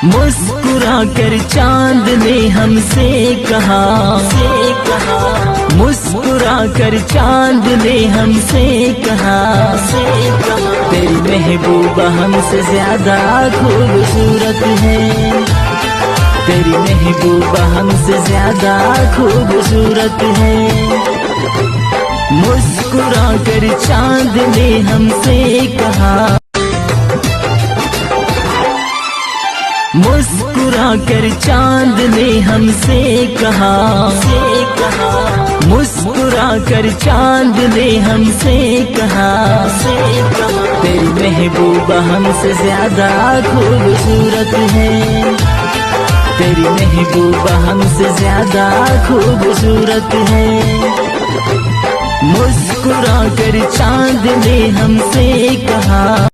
मुस्कुरा कर चांद ने हमसे कहा, मुस्कुरा कर चांद ने हमसे कहा, तेरी महबूबा हमसे ज्यादा खूबसूरत है, तेरी महबूबा हमसे ज्यादा खूबसूरत है। मुस्कुरा कर चांद ने हमसे कहा, मुस्कुरा कर चांद ने हमसे कहा, मुस्कुरा कर चांद ने हमसे कहा, तेरी महबूबा हमसे ज्यादा खूबसूरत है, तेरी महबूबा हमसे ज्यादा खूबसूरत है। मुस्कुरा कर चांद ने हमसे कहा।